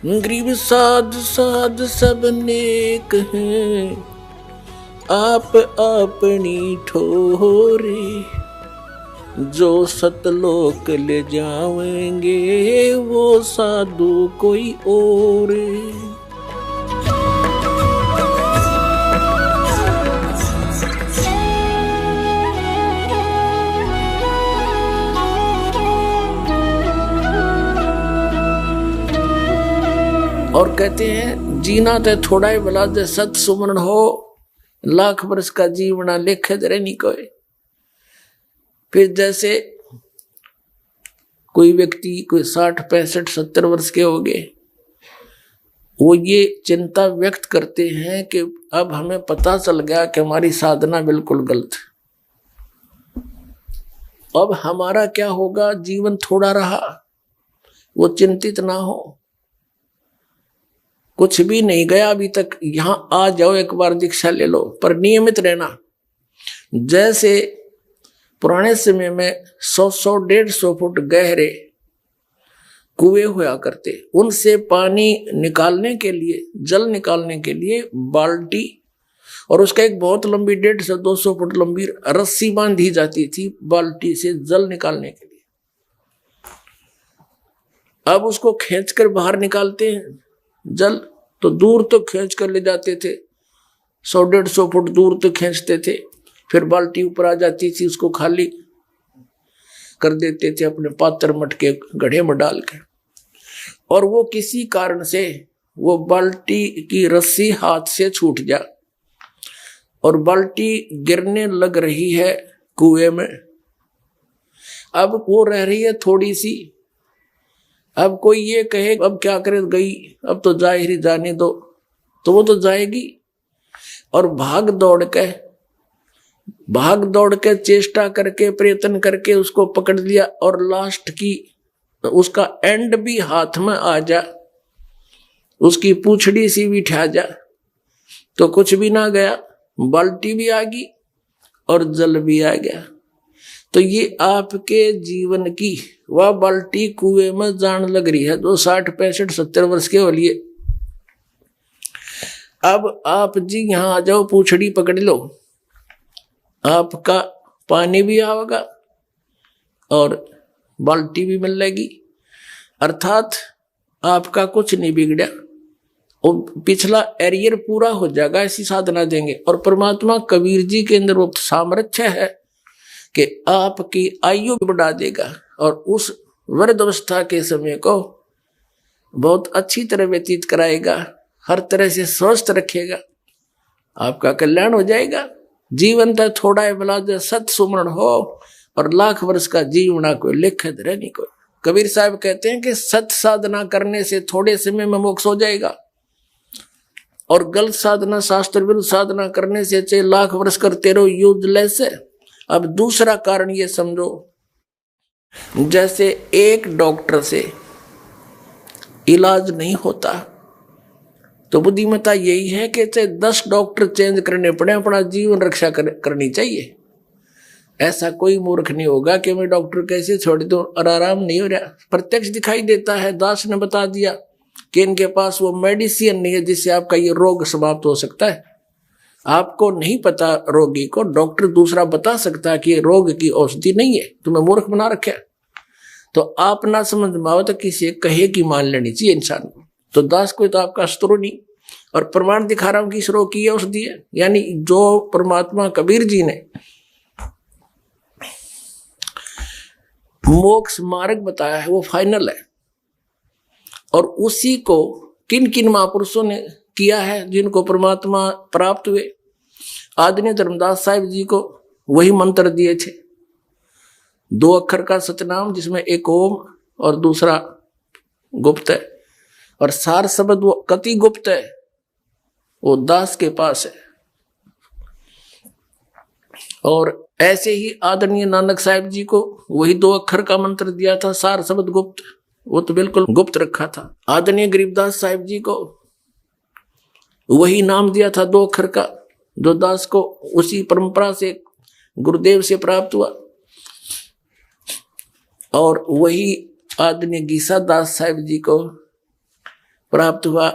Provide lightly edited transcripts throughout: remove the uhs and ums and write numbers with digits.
गरीब साध साध सब नेक हैं, आप अपनी ठोरे। जो सतलोक ले जाएंगे वो साधु कोई और। और कहते हैं जीना ते थोड़ा ही भला दे सत सुमरण हो, लाख वर्ष का जीवना लेखे दे नहीं कोई। फिर जैसे कोई व्यक्ति कोई 60, 65, 70 वर्ष के हो गए, वो ये चिंता व्यक्त करते हैं कि अब हमें पता चल गया कि हमारी साधना बिल्कुल गलत है, अब हमारा क्या होगा, जीवन थोड़ा रहा। वो चिंतित ना हो, कुछ भी नहीं गया अभी तक, यहां आ जाओ, एक बार दीक्षा ले लो, पर नियमित रहना। जैसे पुराने समय में 100-100, 150 फुट गहरे कुएं हुआ करते, उनसे पानी निकालने के लिए, जल निकालने के लिए बाल्टी और उसका एक बहुत लंबी 150-200 फुट लंबी रस्सी बांधी जाती थी बाल्टी से जल निकालने के लिए। अब उसको खींचकर बाहर निकालते हैं जल, तो दूर तो खींच कर ले जाते थे, 100-150 फुट दूर तो खींचते थे, फिर बाल्टी ऊपर आ जाती थी, उसको खाली कर देते थे अपने पात्र मटके गड्ढे में डाल के। और वो किसी कारण से वो बाल्टी की रस्सी हाथ से छूट जा और बाल्टी गिरने लग रही है कुएं में। अब वो रह रही है थोड़ी सी, अब कोई ये कहे अब क्या करे, गई अब तो जाहिर जाने दो, तो वो तो जाएगी। और भाग दौड़ के चेष्टा करके प्रयत्न करके उसको पकड़ लिया, और लास्ट की उसका एंड भी हाथ में आ जा, उसकी पूंछड़ी सी भी ठा जा, तो कुछ भी ना गया, बाल्टी भी आ गई और जल भी आ गया। तो ये आपके जीवन की वह बाल्टी कुएं में जान लग रही है, जो 60, 65, 70 वर्ष के हो लिए। अब आप जी यहां आ जाओ, पूंछड़ी पकड़ लो, आपका पानी भी आएगा और बाल्टी भी मिल लेगी, अर्थात आपका कुछ नहीं बिगड़ा और पिछला एरियर पूरा हो जाएगा। ऐसी साधना देंगे। और परमात्मा कबीर जी के अंदर वो सामर्थ्य है कि आपकी आयु बढ़ा देगा और उस वृद्धावस्था के समय को बहुत अच्छी तरह व्यतीत कराएगा, हर तरह से स्वस्थ रखेगा, आपका कल्याण हो जाएगा। जीवन तो थोड़ा है भला जो सत सुमरण हो, और लाख वर्ष का जीवना कोई लिखे धरे नहीं कोई। कबीर साहब कहते हैं कि सत साधना करने से थोड़े समय में मोक्ष हो जाएगा, और गलत साधना, शास्त्र विरुद्ध साधना करने से चाहे लाख वर्ष करते रहो, यूजलेस है। अब दूसरा कारण ये समझो, जैसे एक डॉक्टर से इलाज नहीं होता, तो बुद्धिमत्ता यही है कि चाहे 10 डॉक्टर चेंज करने पड़े, अपना जीवन रक्षा करनी चाहिए। ऐसा कोई मूर्ख नहीं होगा कि मैं डॉक्टर कैसे छोड़ दूं और आराम नहीं हो रहा। प्रत्यक्ष दिखाई देता है, दास ने बता दिया कि इनके पास वो मेडिसिन नहीं है जिससे आपका ये रोग समाप्त हो सकता है। आपको नहीं पता रोगी को, डॉक्टर दूसरा बता सकता है कि ये रोग की औषधि नहीं है, तुम्हें मूर्ख बना रखा। तो आप ना समझ में आओ तो किसी कहे की मान लेनी चाहिए इंसान को। तो दास कोई तो आपका शत्रु नहीं, और प्रमाण दिखा रहा हूं कि इस रोग की औषधि है। यानी जो परमात्मा कबीर जी ने मोक्ष मार्ग बताया है वो फाइनल है, और उसी को किन किन महापुरुषों ने किया है जिनको परमात्मा प्राप्त हुए। आदरणीय धर्मदास साहिब जी को वही मंत्र दिए थे, 2 अक्षर का सतनाम, जिसमें एक ओम और दूसरा गुप्त है, और सार शब्द वो कति गुप्त है, वो दास के पास है। और ऐसे ही आदरणीय नानक साहिब जी को वही 2 अक्षर का मंत्र दिया था, सार शब्द गुप्त, वो तो बिल्कुल गुप्त रखा था। आदरणीय गरीबदास साहिब जी को वही नाम दिया था 2 अक्षर का, जो दास को उसी परंपरा से गुरुदेव से प्राप्त हुआ। और वही आदरणीय गीसा दास साहिब जी को प्राप्त हुआ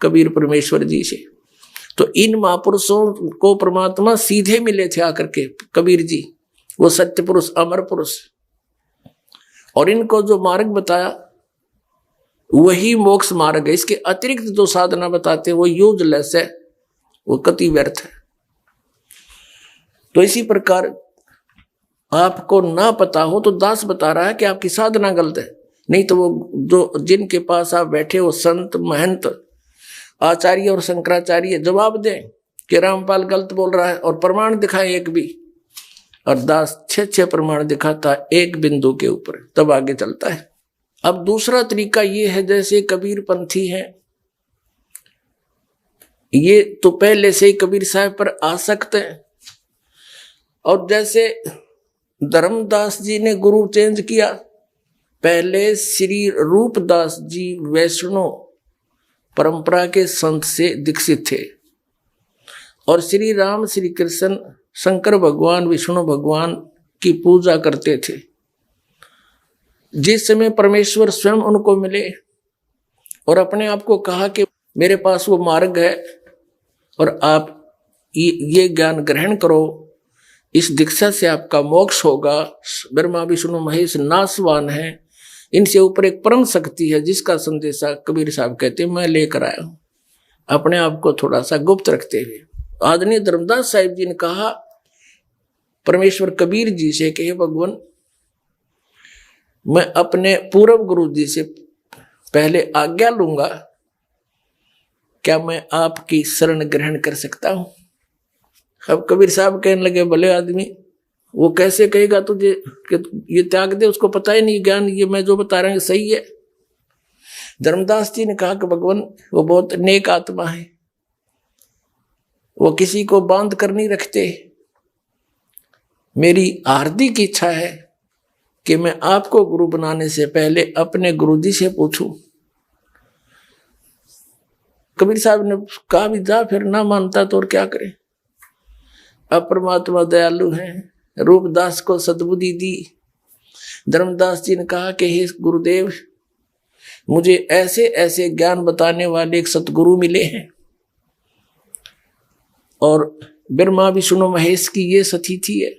कबीर परमेश्वर जी से। तो इन महापुरुषों को परमात्मा सीधे मिले थे आकर के, कबीर जी वो सत्य पुरुष, अमर पुरुष, और इनको जो मार्ग बताया वही मोक्ष मार्ग है। इसके अतिरिक्त जो साधना बताते वो यूजलेस है, वो कति व्यर्थ है। तो इसी प्रकार आपको ना पता हो तो दास बता रहा है कि आपकी साधना गलत है, नहीं तो वो जो जिनके पास आप बैठे हो संत महंत आचार्य और शंकराचार्य जवाब दें कि रामपाल गलत बोल रहा है और प्रमाण दिखाए एक भी, और दास 6 प्रमाण दिखाता एक बिंदु के ऊपर, तब आगे चलता है। अब दूसरा तरीका ये है, जैसे कबीर पंथी हैं, ये तो पहले से ही कबीर साहब पर आसक्त हैं, और जैसे धर्मदास जी ने गुरु चेंज किया, पहले श्री रूपदास जी वैष्णव परंपरा के संत से दीक्षित थे, और श्री राम श्री कृष्ण शंकर भगवान विष्णु भगवान की पूजा करते थे। जिस समय परमेश्वर स्वयं उनको मिले और अपने आप को कहा कि मेरे पास वो मार्ग है और आप ये ज्ञान ग्रहण करो, इस दीक्षा से आपका मोक्ष होगा, ब्रह्मा विष्णु महेश नासवान है, इनसे ऊपर एक परम शक्ति है जिसका संदेशा कबीर साहब कहते हैं मैं लेकर आया हूं, अपने आप को थोड़ा सा गुप्त रखते हुए। आदरणीय धर्मदास साहिब जी ने कहा परमेश्वर कबीर जी से कि हे भगवान, मैं अपने पूर्व गुरु जी से पहले आज्ञा लूंगा, क्या मैं आपकी शरण ग्रहण कर सकता हूं? अब कबीर साहब कहने लगे भले आदमी, वो कैसे कहेगा तुझे कि ये त्याग दे, उसको पता ही नहीं ज्ञान ये मैं जो बता रहा हूं सही है। धर्मदास जी ने कहा कि भगवान वो बहुत नेक आत्मा है, वो किसी को बांध कर नहीं रखते, मेरी हार्दिक इच्छा है कि मैं आपको गुरु बनाने से पहले अपने गुरुजी से पूछूं। कबीर साहब ने कहा भी जा, फिर ना मानता तो और क्या करे, अब परमात्मा दयालु हैं, रूपदास को सद्बुद्धि दी। धर्मदास जी ने कहा कि हे गुरुदेव, मुझे ऐसे ऐसे ज्ञान बताने वाले एक सतगुरु मिले हैं, और ब्रह्मा विष्णु महेश की ये सतिथि है,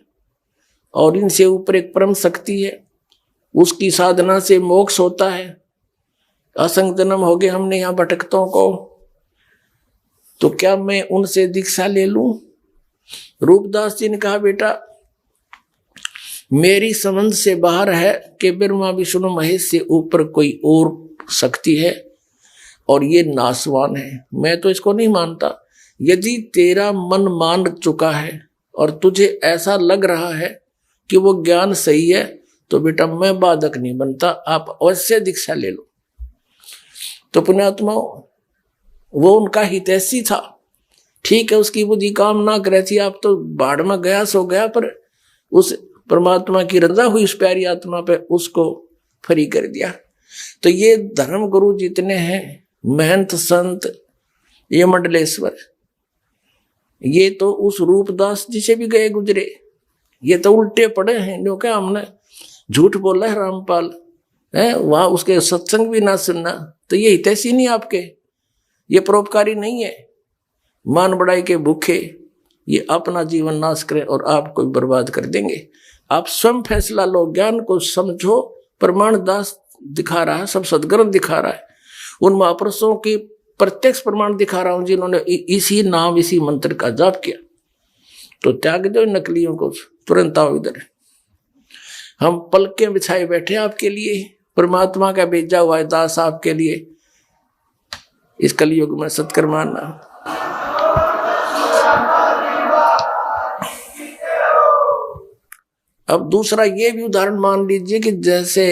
और इनसे ऊपर एक परम शक्ति है, उसकी साधना से मोक्ष होता है। असंग जन्म हो गए हमने यहाँ भटकतों को, तो क्या मैं उनसे दीक्षा ले लूं? रूपदास जी ने कहा बेटा, मेरी समझ से बाहर है कि ब्रह्मा विष्णु महेश से ऊपर कोई और शक्ति है, और ये नासवान है, मैं तो इसको नहीं मानता। यदि तेरा मन मान चुका है और तुझे ऐसा लग रहा है कि वो ज्ञान सही है, तो बेटा मैं बाधक नहीं बनता, आप अवश्य दीक्षा ले लो। तो पुण्यात्मा, वो उनका हितैषी था, ठीक है, उसकी बुद्धि काम ना करे थी, आप तो बाढ़ में गया सो गया, पर उस परमात्मा की रजा हुई उस प्यारी आत्मा पे उसको फ्री कर दिया। तो ये धर्म गुरु जितने हैं, महंत संत, ये मंडलेश्वर, ये तो उस रूपदास जी से भी गए गुजरे, ये तो उल्टे पड़े हैं, जो क्या हमने झूठ बोला है रामपाल है, वहां उसके सत्संग भी ना सुनना, तो ये हितैषी नहीं आपके, ये परोपकारी नहीं है, मान बढ़ाई के भूखे ये अपना जीवन नाश करें और आपको बर्बाद कर देंगे। आप स्वयं फैसला लो, ज्ञान को समझो, प्रमाण दास दिखा रहा है, सब सदग्रंथ दिखा रहा है, उन महापुरुषों की प्रत्यक्ष प्रमाण दिखा रहा हूं जिन्होंने इसी नाम इसी मंत्र का जाप किया। तो त्याग दो नकलियों को, तुरंत आओ इधर, हम पलकें बिछाए बैठे आपके लिए, परमात्मा का भेजा हुआ है दास आपके लिए, इस कलयुग में सत्कर्माना। अब दूसरा ये भी उदाहरण मान लीजिए कि जैसे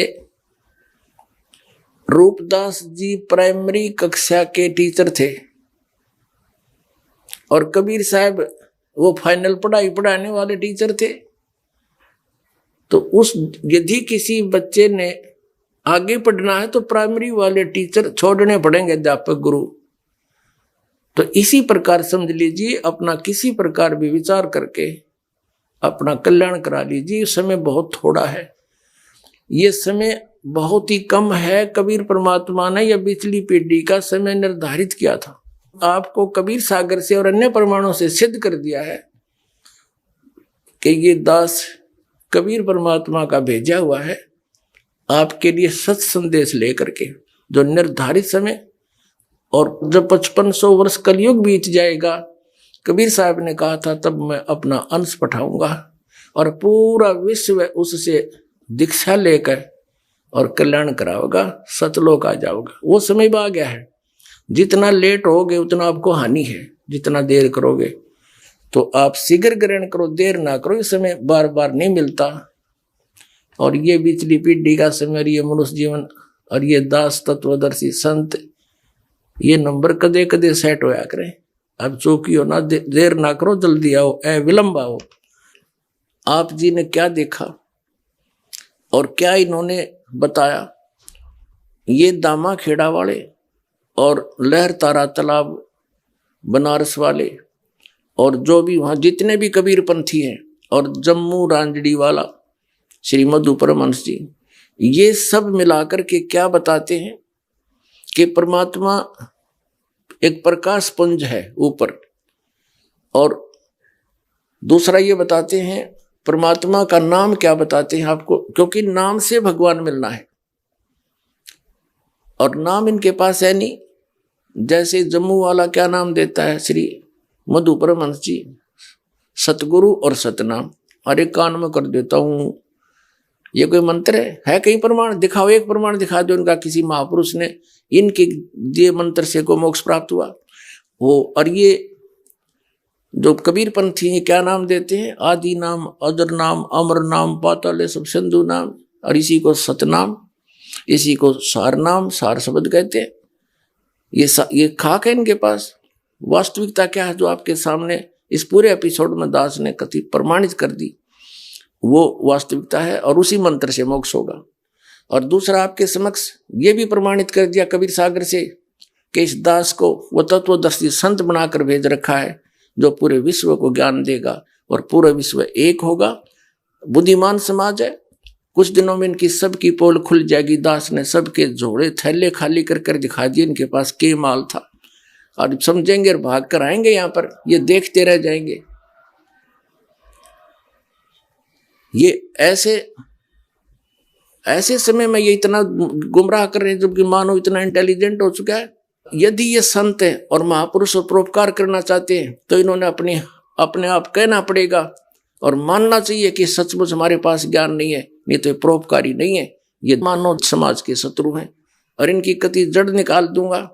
रूपदास जी प्राइमरी कक्षा के टीचर थे और कबीर साहब वो फाइनल पढ़ाई पढ़ाने वाले टीचर थे, तो उस यदि किसी बच्चे ने आगे पढ़ना है तो प्राइमरी वाले टीचर छोड़ने पड़ेंगे, अध्यापक गुरु। तो इसी प्रकार समझ लीजिए, अपना किसी प्रकार भी विचार करके अपना कल्याण करा लीजिए। समय बहुत थोड़ा है, ये समय बहुत ही कम है। कबीर परमात्मा ने यह बिचली पीढ़ी का समय निर्धारित किया था। आपको कबीर सागर से और अन्य प्रमाणों से सिद्ध कर दिया है कि ये दास कबीर परमात्मा का भेजा हुआ है आपके लिए सच संदेश लेकर के, जो निर्धारित समय, और जब 5500 वर्ष कलयुग बीत जाएगा, कबीर साहब ने कहा था, तब मैं अपना अंश पठाऊंगा और पूरा विश्व उससे दीक्षा लेकर और कल्याण कराओगा, सतलोक आ जाओगा। वो समय भी आ गया है। जितना लेट होगे उतना आपको हानि है, जितना देर करोगे तो आप शीघ्र ग्रहण करो, देर ना करो। इस समय बार बार नहीं मिलता। और ये बिचली पीढ़ी का समय और ये मनुष्य जीवन और ये दास तत्वदर्शी संत, ये नंबर कदे कदे सेट होया करें। अब चौकी हो ना, देर ना करो, जल्दी आओ, ए विलंब आओ। आप जी ने क्या देखा और क्या इन्होंने बताया, ये दामा खेड़ा वाले और लहर तारा तालाब बनारस वाले और जो भी वहाँ जितने भी कबीर पंथी हैं और जम्मू रांजड़ी वाला श्री मधु परमहंस जी, ये सब मिलाकर के क्या बताते हैं कि परमात्मा एक प्रकाश पुंज है ऊपर। और दूसरा ये बताते हैं परमात्मा का नाम क्या बताते हैं आपको, क्योंकि नाम से भगवान मिलना है और नाम इनके पास है नहीं। जैसे जम्मू वाला क्या नाम देता है श्री मधु परमहंस जी, सतगुरु और सतनाम। अरे कान में कर देता हूं, ये कोई मंत्र है कहीं प्रमाण दिखाओ, एक प्रमाण दिखा दो इनका किसी महापुरुष ने इनके दिए मंत्र से को मोक्ष प्राप्त हुआ वो। और ये जो कबीर पंथी हैं क्या नाम देते हैं, आदि नाम, अजर नाम, अमर नाम, पाताल सब सिंधु नाम, और इसी को सतनाम, इसी को सार नाम, सार शब्द कहते हैं। ये खाक है इनके पास। वास्तविकता क्या है जो आपके सामने इस पूरे एपिसोड में दास ने कथी प्रमाणित कर दी, वो वास्तविकता है और उसी मंत्र से मोक्ष होगा। और दूसरा आपके समक्ष ये भी प्रमाणित कर दिया कबीर सागर से कि इस दास को वो तत्वदर्शी संत बनाकर भेज रखा है जो पूरे विश्व को ज्ञान देगा और पूरा विश्व एक होगा। बुद्धिमान समाज है, कुछ दिनों में इनकी सबकी पोल खुल जाएगी। दास ने सबके झोड़े थैले खाली कर कर दिखा दिए इनके पास के माल था, और समझेंगे और भाग कर आएंगे यहाँ पर, ये देखते रह जाएंगे। ये ऐसे समय में ये इतना गुमराह कर रहे हैं जबकि मानव इतना इंटेलिजेंट हो चुका है। यदि ये संत है और महापुरुष परोपकार करना चाहते हैं तो इन्होंने अपने आप कहना पड़ेगा और मानना चाहिए कि सचमुच हमारे पास ज्ञान नहीं है, नहीं तो ये परोपकारी नहीं है, ये मानव समाज के शत्रु हैं और इनकी कति जड़ निकाल दूंगा।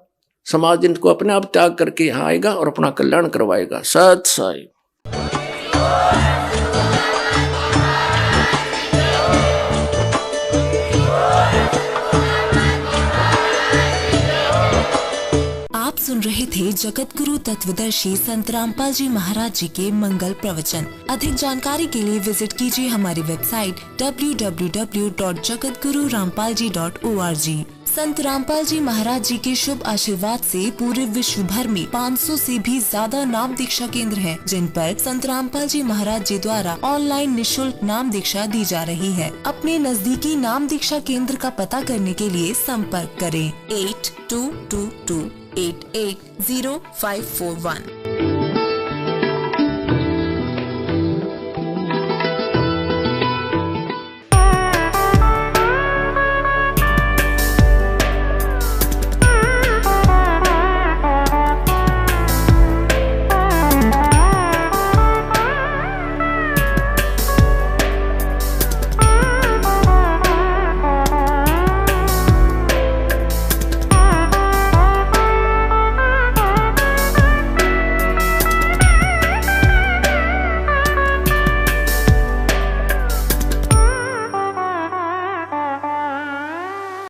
समाज इनको अपने आप त्याग करके यहाँ आएगा और अपना कल्याण करवाएगा। सत साई। आप सुन रहे थे जगत गुरु तत्वदर्शी संत रामपाल जी महाराज जी के मंगल प्रवचन। अधिक जानकारी के लिए विजिट कीजिए हमारी वेबसाइट www.jagatgururampalji.org। संत रामपाल जी महाराज जी के शुभ आशीर्वाद से पूरे विश्व भर में 500 से भी ज्यादा नाम दीक्षा केंद्र हैं, जिन पर संत रामपाल जी महाराज जी द्वारा ऑनलाइन निशुल्क नाम दीक्षा दी जा रही है। अपने नजदीकी नाम दीक्षा केंद्र का पता करने के लिए संपर्क करें 8222880541।